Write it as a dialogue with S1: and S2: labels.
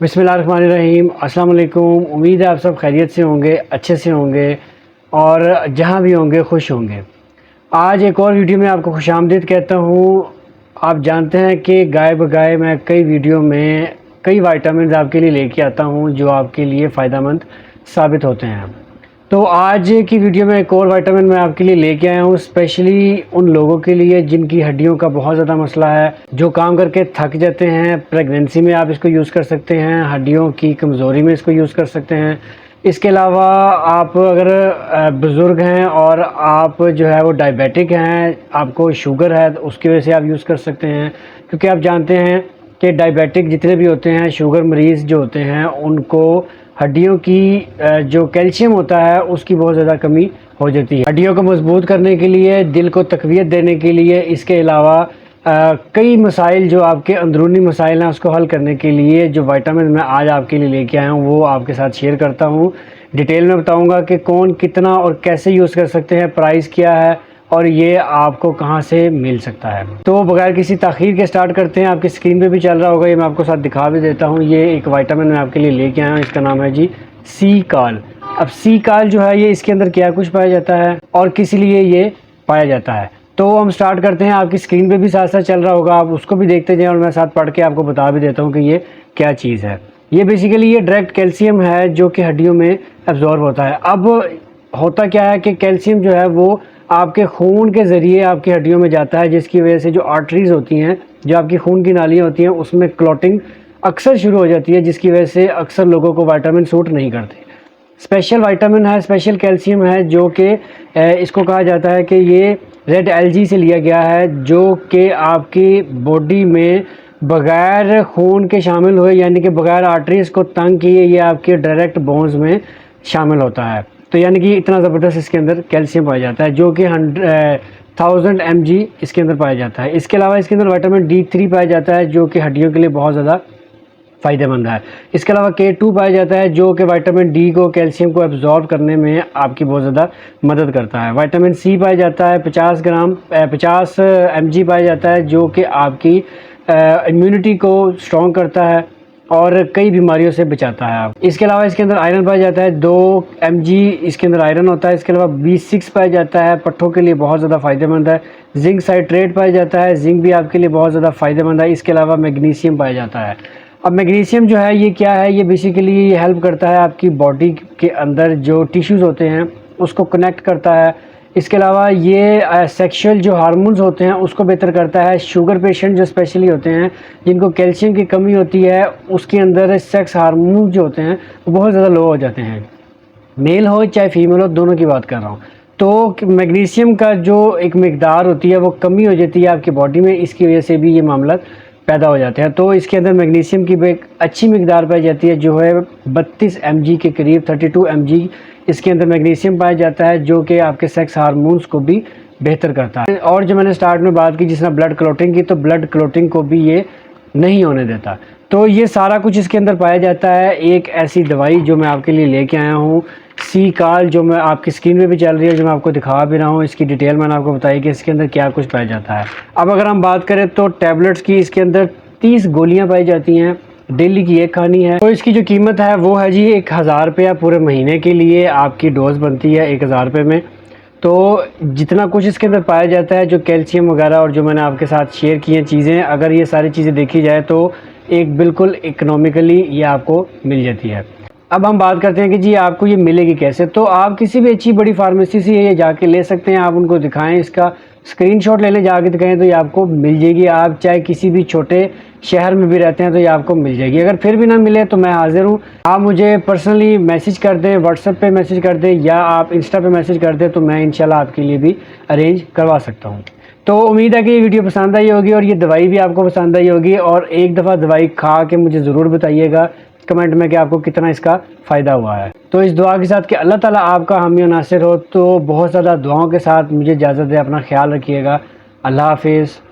S1: बिस्मिल्लाहिर्रहमानिर्रहीम। अस्सलाम वालेकुम। उम्मीद है आप सब खैरियत से होंगे, अच्छे से होंगे और जहाँ भी होंगे खुश होंगे। आज एक और वीडियो में आपको खुशामदीद कहता हूँ। आप जानते हैं कि गाय बगाए मैं कई वीडियो में कई विटामिन आपके लिए लेके आता हूँ जो आपके लिए फ़ायदेमंद साबित होते हैं। तो आज की वीडियो में एक और विटामिन मैं आपके लिए लेके आया हूँ, स्पेशली उन लोगों के लिए जिनकी हड्डियों का बहुत ज़्यादा मसला है, जो काम करके थक जाते हैं। प्रेगनेंसी में आप इसको यूज़ कर सकते हैं, हड्डियों की कमज़ोरी में इसको यूज़ कर सकते हैं। इसके अलावा आप अगर बुज़ुर्ग हैं और आप जो है वो डायबिटिक हैं, आपको शुगर है, तो उसकी वजह से आप यूज़ कर सकते हैं। क्योंकि आप जानते हैं कि डायबिटिक जितने भी होते हैं, शुगर मरीज़ जो होते हैं, उनको हड्डियों की जो कैल्शियम होता है उसकी बहुत ज़्यादा कमी हो जाती है। हड्डियों को मजबूत करने के लिए, दिल को तक़वियत देने के लिए, इसके अलावा कई मसाइल जो आपके अंदरूनी मसाइल हैं उसको हल करने के लिए जो विटामिन मैं आज आपके लिए लेके आया हूँ वो आपके साथ शेयर करता हूँ। डिटेल में बताऊँगा कि कौन कितना और कैसे यूज़ कर सकते हैं, प्राइस क्या है और ये आपको कहाँ से मिल सकता है। तो बगैर किसी ताख़ीर के स्टार्ट करते हैं। आपकी स्क्रीन पे भी चल रहा होगा, ये मैं आपको साथ दिखा भी देता हूँ। ये एक विटामिन मैं आपके लिए लेके आया हूँ, इसका नाम है जी सी काल। अब सी काल जो है ये इसके अंदर क्या कुछ पाया जाता है और किस लिए ये पाया जाता है, तो हम स्टार्ट करते हैं। आपकी स्क्रीन पे भी साथ साथ चल रहा होगा, आप उसको भी देखते जाएं और मैं साथ पढ़ के आपको बता भी देता हूँ कि ये क्या चीज़ है। ये बेसिकली ये डायरेक्ट कैल्शियम है जो कि हड्डियों में एब्जॉर्ब होता है। अब होता क्या है कि कैल्शियम जो है वो आपके खून के ज़रिए आपकी हड्डियों में जाता है, जिसकी वजह से जो आर्टरीज़ होती हैं, जो आपकी खून की नालियाँ होती हैं, उसमें क्लॉटिंग अक्सर शुरू हो जाती है, जिसकी वजह से अक्सर लोगों को विटामिन सूट नहीं करते। स्पेशल विटामिन है, स्पेशल कैल्शियम है जो कि इसको कहा जाता है कि ये रेड एलगी से लिया गया है, जो कि आपकी बॉडी में बग़ैर खून के शामिल हुए, यानी कि बग़ैर आर्टरीज़ को तंग किए, ये आपके डायरेक्ट बोन्स में शामिल होता है। तो यानी कि इतना ज़बरदस्त इसके अंदर कैल्शियम पाया जाता है जो कि 1000 mg इसके अंदर पाया जाता है। इसके अलावा इसके अंदर विटामिन D3 पाया जाता है जो कि हड्डियों के लिए बहुत ज़्यादा फ़ायदेमंद है। इसके अलावा K2 पाया जाता है जो कि विटामिन डी को, कैल्शियम को एब्जॉर्ब करने में आपकी बहुत ज़्यादा मदद करता है। विटामिन सी पाया जाता है 50 mg पाया जाता है जो कि आपकी इम्यूनिटी को स्ट्रॉन्ग करता है और कई बीमारियों से बचाता है आप। इसके अलावा इसके अंदर आयरन पाया जाता है 2 mg इसके अंदर आयरन होता है। इसके अलावा B6 पाया जाता है, पट्ठों के लिए बहुत ज़्यादा फ़ायदेमंद है। जिंक साइट्रेट पाया जाता है, जिंक भी आपके लिए बहुत ज़्यादा फ़ायदेमंद है। इसके अलावा मैग्नीशियम पाया जाता है। अब मैग्नीशियम जो है ये क्या है, ये बेसिकली ये हेल्प करता है आपकी बॉडी के अंदर जो टिश्यूज़ होते हैं उसको कनेक्ट करता है। इसके अलावा ये सेक्सुअल जो हार्मोन्स होते हैं उसको बेहतर करता है। शुगर पेशेंट जो स्पेशली होते हैं, जिनको कैल्शियम की कमी होती है, उसके अंदर सेक्स हार्मोन जो होते हैं वो बहुत ज़्यादा लो हो जाते हैं। मेल हो चाहे फीमेल हो, दोनों की बात कर रहा हूँ। तो मैग्नीशियम का जो एक मिकदार होती है वो कमी हो जाती है आपकी बॉडी में, इसकी वजह से भी ये मामला पैदा हो जाते हैं। तो इसके अंदर मैग्नीशियम की एक अच्छी मिकदार पाई जाती है जो है 32 mg के करीब, 32 mg इसके अंदर मैग्नीशियम पाया जाता है जो कि आपके सेक्स हार्मोन्स को भी बेहतर करता है। और जो मैंने स्टार्ट में बात की जिसने ब्लड क्लॉटिंग की, तो ब्लड क्लॉटिंग को भी ये नहीं होने देता। तो ये सारा कुछ इसके अंदर पाया जाता है। एक ऐसी दवाई जो मैं आपके लिए लेके आया हूँ, सी काल, जो मैं आपकी स्क्रीन पे भी चल रही है, जो मैं आपको दिखा भी रहा हूँ, इसकी डिटेल मैंने आपको बताई कि इसके अंदर क्या कुछ पाया जाता है। अब अगर हम बात करें तो टैबलेट्स की, इसके अंदर 30 गोलियाँ पाई जाती हैं, डेली की एक खानी है। तो इसकी जो कीमत है वो है जी 1000 रुपया। पूरे महीने के लिए आपकी डोज बनती है 1000 रुपये में। तो जितना कुछ इसके अंदर पाया जाता है, जो कैल्शियम वगैरह और जो मैंने आपके साथ शेयर की हैं चीज़ें, अगर ये सारी चीज़ें देखी जाए तो एक बिल्कुल इकनॉमिकली ये आपको मिल जाती है। अब हम बात करते हैं कि जी आपको ये मिलेगी कैसे। तो आप किसी भी अच्छी बड़ी फार्मेसी से ये जाके ले सकते हैं। आप उनको दिखाएं, इसका स्क्रीनशॉट ले लें, जाके दिखाएं तो ये आपको मिल जाएगी। आप चाहे किसी भी छोटे शहर में भी रहते हैं तो ये आपको मिल जाएगी। अगर फिर भी ना मिले तो मैं हाज़िर हूँ, आप मुझे पर्सनली मैसेज कर दें, व्हाट्सएप पे मैसेज कर दें या आप इंस्टा पे मैसेज कर दें, तो मैं इंशाल्लाह आपके लिए भी अरेंज करवा सकता हूँ। तो उम्मीद है कि ये वीडियो पसंद आई होगी और ये दवाई भी आपको पसंद आई होगी। और एक दफ़ा दवाई खा के मुझे ज़रूर बताइएगा कमेंट में कि आपको कितना इसका फ़ायदा हुआ है। तो इस दुआ के साथ कि अल्लाह ताला आपका हामी और नासिर हो, तो बहुत ज़्यादा दुआओं के साथ मुझे इजाज़त दें। अपना ख्याल रखिएगा। अल्लाह हाफिज़।